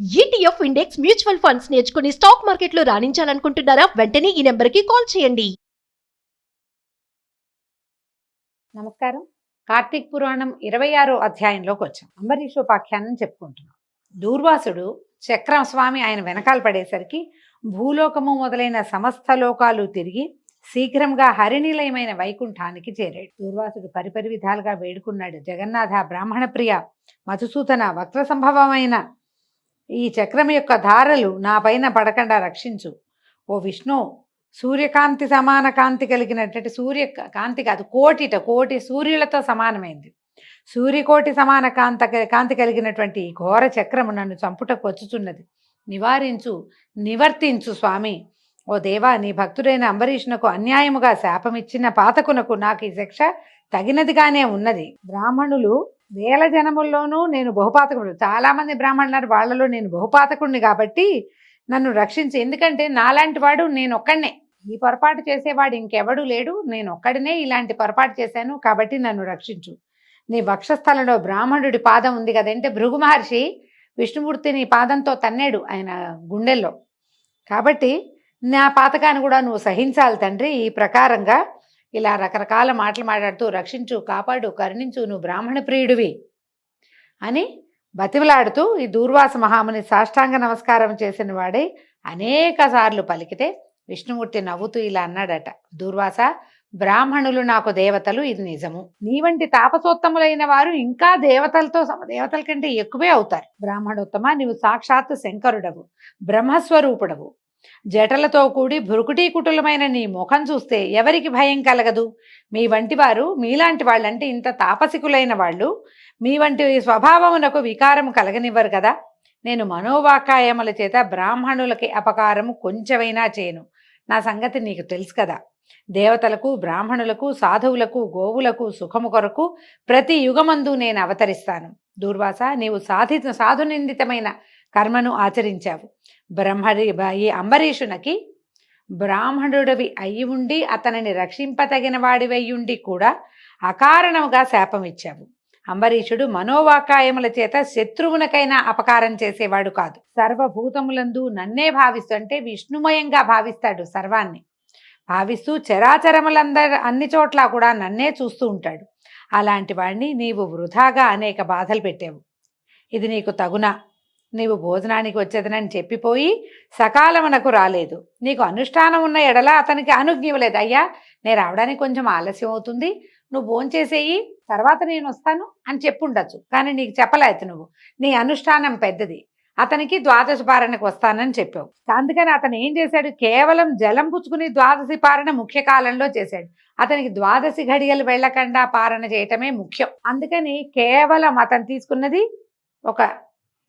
ETF index mutual funds నేర్చుకుని stock మార్కెట్లో రాణించాలనుకుంటున్నారా? వెంటనే ఈ నెంబర్కి కాల్ చేయండి. నమస్కారం. కార్తీక పురాణం 26వ అధ్యాయంలోకి వచ్చాం. అంబరీషోపాఖ్యానం చెప్పుకుంటున్నాం. దూర్వాసుడు చక్రం స్వామి ఆయన వెనకాల పడేసరికి భూలోకము మొదలైన సమస్త లోకాలు తిరిగి శీఘ్రంగా హరినిలయమైన వైకుంఠానికి చేరాడు. దూర్వాసుడు పరిపరి విధాలుగా వేడుకున్నాడు. జగన్నాథ, బ్రాహ్మణ ప్రియ, మధుసూదన, వక్ర సంభవమైన ఈ చక్రం యొక్క ధారలు నా పైన పడకుండా రక్షించు. ఓ విష్ణు, సూర్యకాంతి సమాన కాంతి కలిగినటువంటి కాంతి కాదు, కోటి సూర్యులతో సమానమైంది. సూర్యకోటి సమాన కాంతి కలిగినటువంటి ఘోర చక్రము నన్ను చంపుటకు వచ్చుచున్నది. నివర్తించు స్వామి. ఓ దేవా, నీ భక్తుడైన అంబరీషునకు అన్యాయముగా శాపమిచ్చిన పాతకునకు నాకు ఈ శిక్ష తగినదిగానే ఉన్నది. బ్రాహ్మణులు వేల జనముల్లోనూ నేను బహుపాతకుడు, చాలామంది బ్రాహ్మణులు వాళ్ళలో నేను బహుపాతకుడిని కాబట్టి నన్ను రక్షించి. ఎందుకంటే నాలాంటి వాడు నేనొక్కడనే, ఈ పొరపాటు చేసేవాడు ఇంకెవడూ లేడు, నేనొక్కడినే ఇలాంటి పొరపాటు చేశాను కాబట్టి నన్ను రక్షించు. నీ వక్షస్థలంలో బ్రాహ్మణుడి పాదం ఉంది కదంటే, భృగు మహర్షి విష్ణుమూర్తిని పాదంతో తన్నాడు ఆయన గుండెల్లో. కాబట్టి నా పాతకాన్ని కూడా నువ్వు సహించాలి తండ్రి. ఈ ప్రకారంగా ఇలా రకరకాల మాటలు మాట్లాడుతూ రక్షించు, కాపాడు, కరుణించు, నువ్వు బ్రాహ్మణ ప్రియుడివి అని బతిమలాడుతూ ఈ దూర్వాస మహాముని సాష్టాంగ నమస్కారం చేసిన వాడే అనేక సార్లు పలికితే విష్ణుమూర్తి నవ్వుతూ ఇలా అన్నాడట, దూర్వాస, బ్రాహ్మణులు నాకు దేవతలు, ఇది నిజము. నీ వంటి తాపసోత్తములైన వారు ఇంకా దేవతల కంటే ఎక్కువే అవుతారు. బ్రాహ్మణోత్తమ, నీవు సాక్షాత్ శంకరుడవు, బ్రహ్మస్వరూపుడవు. జటలతో కూడి భృకుటీకుటులమైన నీ ముఖం చూస్తే ఎవరికి భయం కలగదు? మీ వంటి వారు, మీలాంటి వాళ్ళంటే ఇంత తాపసికులైన వాళ్ళు మీ వంటి స్వభావమునకు వికారం కలగనివ్వరు కదా. నేను మనోవాకాయముల చేత బ్రాహ్మణులకి అపకారము కొంచెమైనా చేయను. నా సంగతి నీకు తెలుసు కదా. దేవతలకు, బ్రాహ్మణులకు, సాధువులకు, గోవులకు సుఖము కొరకు ప్రతి యుగమందు నేను అవతరిస్తాను. దూర్వాస, నీవు సాధునిందితమైన కర్మను ఆచరించావు. ఈ అంబరీషునకి బ్రాహ్మణుడివి అయి ఉండి అతనిని రక్షింపతగిన వాడివయ్యుండి కూడా అకారణముగా శాపమిచ్చావు. అంబరీషుడు మనోవాకాయముల చేత శత్రువునకైనా అపకారం చేసేవాడు కాదు. సర్వభూతములందు నన్నే భావిస్తూ, అంటే విష్ణుమయంగా భావిస్తాడు, సర్వాన్ని భావిస్తూ అన్ని చోట్ల కూడా నన్నే చూస్తూ ఉంటాడు. అలాంటి వాడిని నీవు వృధాగా అనేక బాధలు పెట్టావు. ఇది నీకు తగునా? నీవు భోజనానికి వచ్చేదనని చెప్పిపోయి సకాలమునకు రాలేదు. నీకు అనుష్ఠానం ఉన్న ఎడల అతనికి అనుజ్ఞ ఇవ్వలేదు. అయ్యా, నేను రావడానికి కొంచెం ఆలస్యం అవుతుంది, నువ్వు భోంచేసేయి, తర్వాత నేను వస్తాను అని చెప్పుండొచ్చు. కానీ నీకు చెప్పలేదు. నువ్వు నీ అనుష్ఠానం పెద్దది, అతనికి ద్వాదశి పారణకు వస్తానని చెప్పావు. అందుకని అతను ఏం చేశాడు? కేవలం జలం పుచ్చుకుని ద్వాదశి పారణ ముఖ్య కాలంలో చేశాడు. అతనికి ద్వాదశి ఘడియలు వెళ్ళకుండా పారణ చేయటమే ముఖ్యం. అందుకని కేవలం అతను తీసుకున్నది ఒక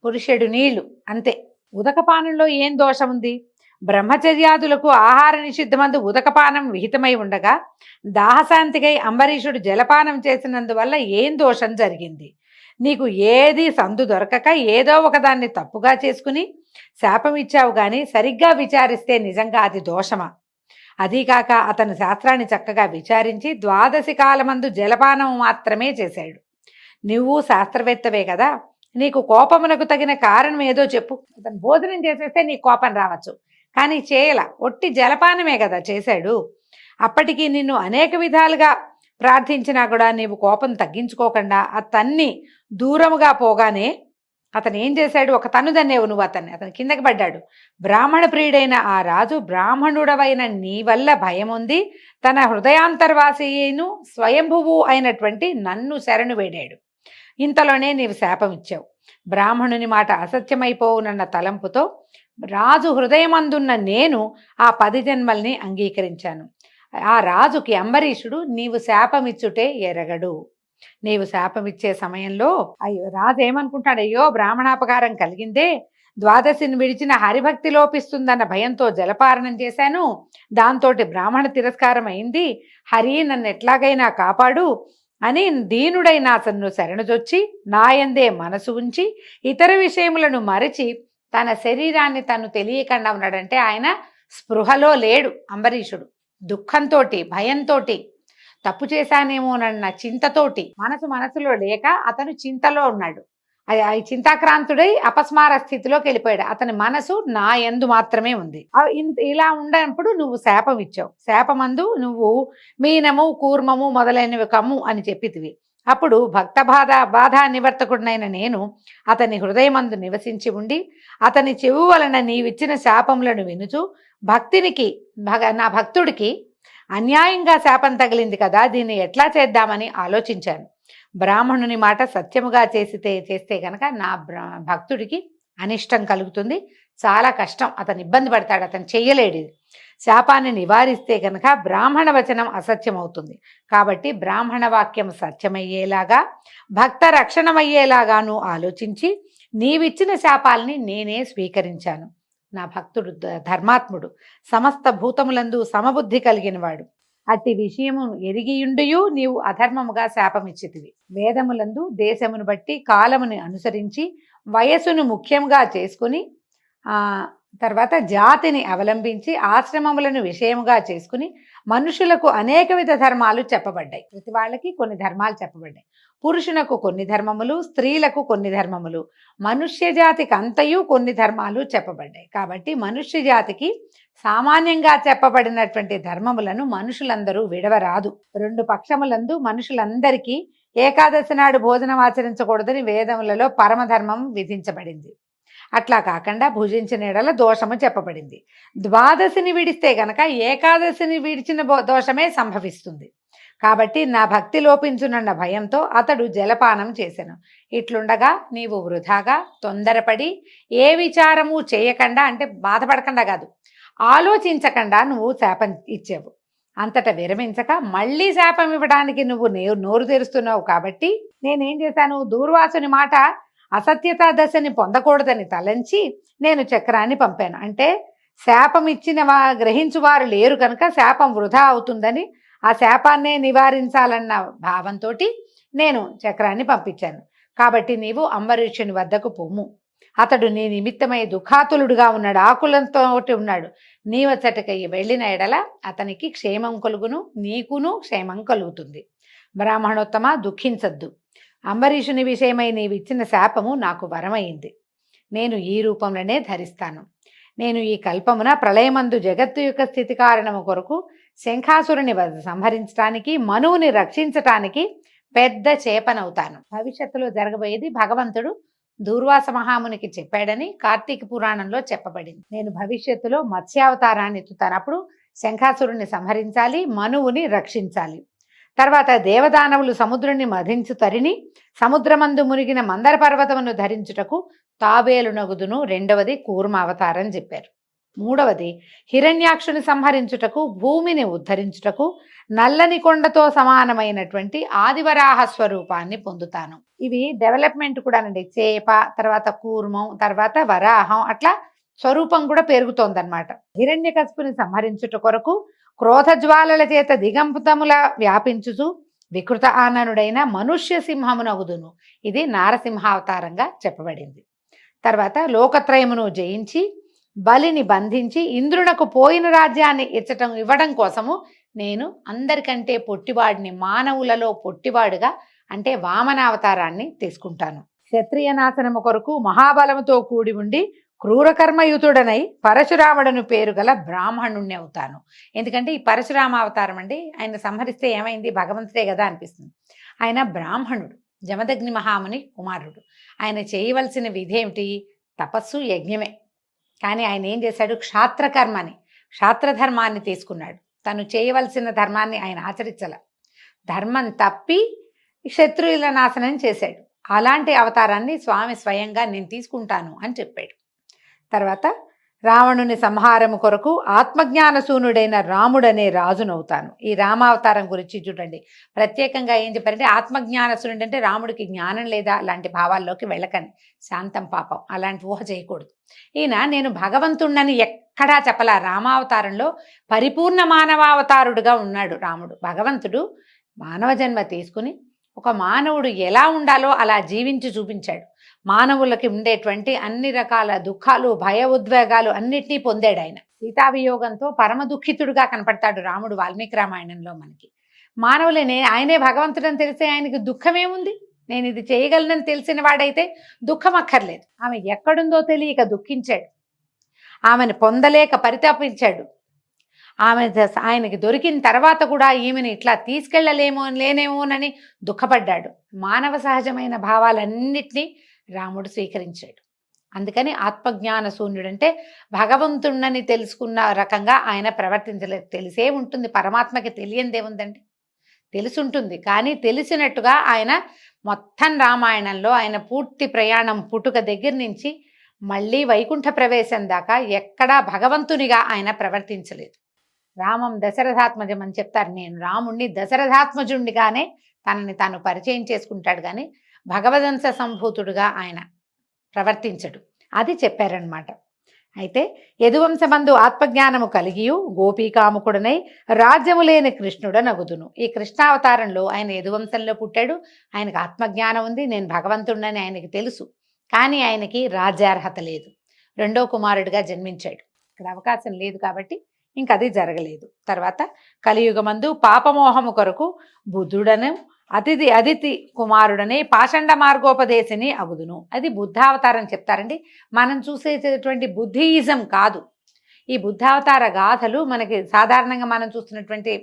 పురుషుడు నీళ్లు అంతే. ఉదకపానంలో ఏం దోషం ఉంది? బ్రహ్మచర్యాదులకు ఆహార నిషిద్ధమందు ఉదకపానం విహితమై ఉండగా దాహశాంతికై అంబరీషుడు జలపానం చేసినందువల్ల ఏం దోషం జరిగింది? నీకు ఏది సందు దొరకక ఏదో ఒకదాన్ని తప్పుగా చేసుకుని శాపం ఇచ్చావు గాని సరిగ్గా విచారిస్తే నిజంగా అది దోషమా? అదీకాక అతను శాస్త్రాన్ని చక్కగా విచారించి ద్వాదశి కాలమందు జలపానం మాత్రమే చేశాడు. నువ్వు శాస్త్రవేత్తవే కదా, నీకు కోపమునకు తగిన కారణం ఏదో చెప్పు. అతను భోజనం చేసేస్తే నీకు కోపం రావచ్చు, కానీ ఒట్టి జలపానమే కదా చేశాడు. అప్పటికి నిన్ను అనేక విధాలుగా ప్రార్థించినా కూడా నీవు కోపం తగ్గించుకోకుండా అతన్ని దూరముగా పోగానే అతను ఏం చేశాడు? ఒక తన్నుదన్నేవు నువ్వు అతను కిందకి పడ్డాడు. బ్రాహ్మణ ప్రియుడైన ఆ రాజు బ్రాహ్మణుడవైన నీ వల్ల భయం ఉంది, తన హృదయాంతర్వాసిను స్వయంభువు అయినటువంటి నన్ను శరణు వేడాడు. ఇంతలోనే నీవు శాపం ఇచ్చావు. బ్రాహ్మణుని మాట అసత్యమైపోవునన్న తలంపుతో రాజు హృదయమందున్న నేను ఆ 10 జన్మల్ని అంగీకరించాను. ఆ రాజుకి అంబరీషుడు నీవు శాపమిచ్చుటే ఎరగడు. నీవు శాపమిచ్చే సమయంలో రాజు ఏమనుకుంటాడు? అయ్యో, బ్రాహ్మణాపకారం కలిగిందే, ద్వాదశిని విడిచిన హరిభక్తి లోపిస్తుందన్న భయంతో జలపారణం చేశాను, దాంతో బ్రాహ్మణ తిరస్కారం అయింది, హరి నన్ను ఎట్లాగైనా కాపాడు అని దీనుడైన అతను శరణుజొచ్చి నాయందే మనసు ఉంచి ఇతర విషయములను మరచి తన శరీరాన్ని తను తెలియకుండా ఉన్నాడంటే ఆయన స్పృహలో లేడు. అంబరీషుడు దుఃఖంతో, భయంతో, తప్పు చేశానేమోనన్న చింతతోటి మనసులో లేక అతను చింతలో ఉన్నాడు. అది చింతాక్రాంతుడై అపస్మార స్థితిలోకి వెళ్ళిపోయాడు. అతని మనసు నా యందు మాత్రమే ఉంది. ఇలా ఉన్నప్పుడు నువ్వు శాపం ఇచ్చావు. శాపమందు నువ్వు మీనము కూర్మము మొదలైనవి కమ్ము అని చెప్పితివి. అప్పుడు భక్త బాధ నివర్తకుడినైన నేను అతని హృదయమందు నివసించి ఉండి అతని చెవు వలన నీవిచ్చిన శాపములను వినుచు నా భక్తుడికి అన్యాయంగా శాపం తగిలింది కదా, దీన్ని ఎట్లా చేద్దామని ఆలోచించాను. బ్రాహ్మణుని మాట సత్యముగా చేస్తే గనక నా భక్తుడికి అనిష్టం కలుగుతుంది, చాలా కష్టం, అతను ఇబ్బంది పడతాడు, అతను చెయ్యలేడు. శాపాన్ని నివారిస్తే గనక బ్రాహ్మణ వచనం అసత్యం అవుతుంది. కాబట్టి బ్రాహ్మణ వాక్యం సత్యమయ్యేలాగా భక్త రక్షణమయ్యేలాగాను ఆలోచించి నీవిచ్చిన శాపాలని నేనే స్వీకరించాను. నా భక్తుడు ధర్మాత్ముడు, సమస్త భూతములందు సమబుద్ధి కలిగినవాడు. అట్టి విషయము ఎరిగియుండియు నీవు అధర్మముగా శాపమిచ్చితివి. వేదములందు దేశమును బట్టి కాలముని అనుసరించి వయస్సును ముఖ్యంగా చేసుకుని తర్వాత జాతిని అవలంబించి ఆశ్రమములను విషయముగా చేసుకుని మనుషులకు అనేక విధ ధర్మాలు చెప్పబడ్డాయి. ప్రతి వాళ్ళకి కొన్ని ధర్మాలు చెప్పబడ్డాయి. పురుషునకు కొన్ని ధర్మములు, స్త్రీలకు కొన్ని ధర్మములు, మనుష్య జాతికి అంతయు కొన్ని ధర్మాలు చెప్పబడ్డాయి. కాబట్టి మనుష్య జాతికి సామాన్యంగా చెప్పబడినటువంటి ధర్మములను మనుషులందరూ విడవరాదు. 2 పక్షములందు మనుషులందరికీ ఏకాదశి నాడు భోజనం ఆచరించకూడదని వేదములలో పరమధర్మం విధించబడింది. అట్లా కాకుండా భుజించిన ఎడల దోషము చెప్పబడింది. ద్వాదశిని విడిస్తే గనక ఏకాదశిని విడిచిన దోషమే సంభవిస్తుంది. కాబట్టి నా భక్తి లోపించునన్న భయంతో అతడు జలపానం చేసెను. ఇట్లుండగా నీవు వృధాగా తొందరపడి ఏ విచారము చేయకుండా, అంటే బాధపడకుండా కాదు, ఆలోచించకుండా నువ్వు శాపం ఇచ్చావు. అంతటా విరమించక మళ్ళీ శాపం ఇవ్వడానికి నువ్వు నోరు తెరుస్తున్నావు. కాబట్టి నేనేం చేశాను, దూర్వాసుని మాట అసత్యతా దశని పొందకూడదని తలంచి నేను చక్రాన్ని పంపాను. అంటే శాపం ఇచ్చిన గ్రహించువారు లేరు కనుక శాపం వృధా అవుతుందని, ఆ శాపాన్నే నివారించాలన్న భావంతో నేను చక్రాన్ని పంపించాను. కాబట్టి నీవు అంబరీషుని వద్దకు పొమ్ము. అతడు నీ నిమిత్తమై దుఃఖాతులుడుగా ఉన్నాడు, ఆకులంతో ఉన్నాడు. నీవచ్చటకై వెళ్ళిన ఎడల అతనికి క్షేమం కలుగును, నీకును క్షేమం కలుగుతుంది. బ్రాహ్మణోత్తమ, దుఃఖించద్దు. అంబరీషుని విషయమై నీవిచ్చిన శాపము నాకు వరమైంది. నేను ఈ రూపంలోనే ధరిస్తాను. నేను ఈ కల్పమున ప్రళయమందు జగత్తు యొక్క స్థితి కారణము కొరకు శంఖాసురుని సంహరించడానికి, మనువుని రక్షించటానికి పెద్ద చేపనవుతాను. భవిష్యత్తులో జరగబోయేది భగవంతుడు దూర్వాస మహామునికి చెప్పాడని కార్తీక పురాణంలో చెప్పబడింది. నేను భవిష్యత్తులో మత్స్యావతారాన్ని ఎత్తుతాను. అప్పుడు శంఖాసురుని సంహరించాలి, మనువుని రక్షించాలి. తర్వాత దేవదానవులు సముద్రుని మధించు తరిని సముద్రమందు మునిగిన మందర పర్వతమును ధరించుటకు తాబేలునగుదును. 2వది కూర్మ అవతారం చెప్పారు. 3వది హిరణ్యాక్షుని సంహరించుటకు, భూమిని ఉద్ధరించుటకు నల్లని కొండతో సమానమైనటువంటి ఆదివరాహ స్వరూపాన్ని పొందుతాను. ఇవి డెవలప్మెంట్ కూడానండి. చేప, తర్వాత కూర్మం, తర్వాత వరాహం, అట్లా స్వరూపం కూడా పెరుగుతోందన్నమాట. హిరణ్యకశిపుని సంహరించుట కొరకు క్రోధజ్వాలల చేత దిగంపుతముల వ్యాపించుచు వికృత ఆననుడైన మనుష్య సింహమునగుదును. ఇది నారసింహావతారంగా చెప్పబడింది. తర్వాత లోకత్రయమును జయించి బలిని బంధించి ఇంద్రునకు పోయిన రాజ్యాన్ని ఇవ్వడం కోసము నేను అందరికంటే పొట్టివాడిని, మానవులలో పొట్టివాడుగా, అంటే వామనావతారాన్ని తీసుకుంటాను. క్షత్రియ నాశనము కొరకు మహాబలముతో కూడి ఉండి క్రూరకర్మయుతుడనై పరశురాముడను పేరు గల బ్రాహ్మణుణ్ణి అవుతాను. ఎందుకంటే ఈ పరశురామ అవతారం అండి, ఆయన సంహరిస్తే ఏమైంది, భగవంతుడే కదా అనిపిస్తుంది. ఆయన బ్రాహ్మణుడు, జమదగ్ని మహాముని కుమారుడు. ఆయన చేయవలసిన విధేమిటి, తపస్సు, యజ్ఞమే. కానీ ఆయన ఏం చేశాడు, క్షాత్రధర్మాన్ని తీసుకున్నాడు. తను చేయవలసిన ధర్మాన్ని ఆయన ఆచరించాల, ధర్మం తప్పి శత్రువుల నాశనం చేశాడు. అలాంటి అవతారాన్ని స్వామి స్వయంగా నేను తీసుకుంటాను అని చెప్పాడు. తర్వాత రావణుని సంహారము కొరకు ఆత్మజ్ఞానశూనుడైన రాముడనే రాజునవుతాను. ఈ రామావతారం గురించి చూడండి, ప్రత్యేకంగా ఏం చెప్పారంటే ఆత్మజ్ఞానశూనుడు అంటే రాముడికి జ్ఞానం లేదా అలాంటి భావాల్లోకి వెళ్ళకండి, శాంతం పాపం, అలాంటి ఊహ చేయకూడదు. ఈయన నేను భగవంతుణ్ణని ఎక్కడా చెప్పలా. రామావతారంలో పరిపూర్ణ మానవావతారుడుగా ఉన్నాడు రాముడు. భగవంతుడు మానవ జన్మ తీసుకుని ఒక మానవుడు ఎలా ఉండాలో అలా జీవించి చూపించాడు. మానవులకి ఉండేటువంటి అన్ని రకాల దుఃఖాలు, భయ ఉద్వేగాలు అన్నిటినీ పొందాడు ఆయన. సీతావియోగంతో పరమ దుఃఖితుడుగా కనపడతాడు రాముడు వాల్మీకి రామాయణంలో మనకి. మానవులనే ఆయనే భగవంతుడని తెలిసే ఆయనకి దుఃఖమేముంది, నేను ఇది చేయగలనని తెలిసిన వాడైతే దుఃఖం అక్కర్లేదు. ఆమె ఎక్కడుందో తెలియక దుఃఖించాడు, ఆమెను పొందలేక పరితాపించాడు. ఆయనకి దొరికిన తర్వాత కూడా ఈమెను ఇట్లా లేనేమోనని దుఃఖపడ్డాడు. మానవ సహజమైన భావాలన్నిటినీ రాముడు స్వీకరించాడు. అందుకని ఆత్మజ్ఞాన శూన్యుడంటే భగవంతుణ్ణని తెలుసుకున్న రకంగా ఆయన ప్రవర్తించలేదు. తెలిసే ఉంటుంది, పరమాత్మకి తెలియందేముందండి, తెలుసుంటుంది. కానీ తెలిసినట్టుగా ఆయన మొత్తం రామాయణంలో ఆయన పూర్తి ప్రయాణం పుట్టుక దగ్గర నుంచి మళ్ళీ వైకుంఠ ప్రవేశం దాకా ఎక్కడా భగవంతునిగా ఆయన ప్రవర్తించలేదు. రామం దశరథాత్మజం అని చెప్తారు. నేను రాముణ్ణి దశరథాత్మజుండిగానే తనని తాను పరిచయం చేసుకుంటాడు, కానీ భగవదంశ సంభూతుడుగా ఆయన ప్రవర్తించడు. అది చెప్పారనమాట. అయితే యదువంశమందు ఆత్మజ్ఞానము కలిగియు గోపీకాముకుడనై రాజ్యము లేని కృష్ణుడనగుదును. ఈ కృష్ణావతారంలో ఆయన యదువంశంలో పుట్టాడు, ఆయనకు ఆత్మజ్ఞానం ఉంది, నేను భగవంతుడినని ఆయనకి తెలుసు. కానీ ఆయనకి రాజ్యార్హత లేదు, రెండో కుమారుడిగా జన్మించాడు. ఇక్కడ అవకాశం లేదు కాబట్టి ఇంకది జరగలేదు. తర్వాత కలియుగమందు పాపమోహము కొరకు బుద్ధుడను అదితి కుమారుడని పాషండ మార్గోపదేశిని అగుదును. అది బుద్ధావతారం చెప్తారండి. మనం చూసేటటువంటి బుద్ధియిజం కాదు. ఈ బుద్ధావతార గాథలు మనకి సాధారణంగా మనం చూస్తున్నటువంటి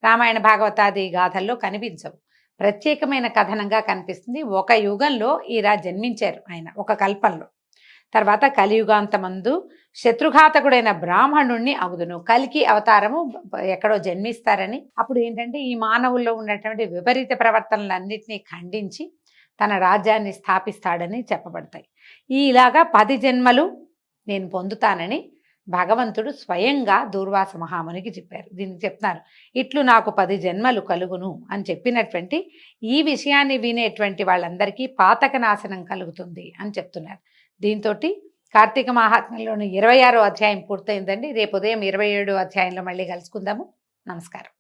రామాయణ భాగవతాది గాథల్లో కనిపించవు. ప్రత్యేకమైన కథనంగా కనిపిస్తుంది. ఒక యుగంలో ఇలా జన్మించారు ఆయన, ఒక కల్పంలో. తర్వాత కలియుగాంతమందు శత్రుఘాతకుడైన బ్రాహ్మణుణ్ణి అగుదును. కలికి అవతారము ఎక్కడో జన్మిస్తారని, అప్పుడు ఏంటంటే ఈ మానవుల్లో ఉన్నటువంటి విపరీత ప్రవర్తనలన్నింటినీ ఖండించి తన రాజ్యాన్ని స్థాపిస్తాడని చెప్పబడతాయి. ఇలాగా 10 జన్మలు నేను పొందుతానని భగవంతుడు స్వయంగా దూర్వాస మహామునికి చెప్పారు. దీనికి చెప్తున్నారు, ఇట్లు నాకు 10 జన్మలు కలుగును అని చెప్పినటువంటి ఈ విషయాన్ని వినేటువంటి వాళ్ళందరికీ పాతక నాశనం కలుగుతుంది అని చెప్తున్నారు. దీంతో కార్తీక మహాత్మ్యంలోని 26వ అధ్యాయం పూర్తయిందండి. రేపు ఉదయం 27వ అధ్యాయంలో మళ్ళీ కలుసుకుందాము. నమస్కారం.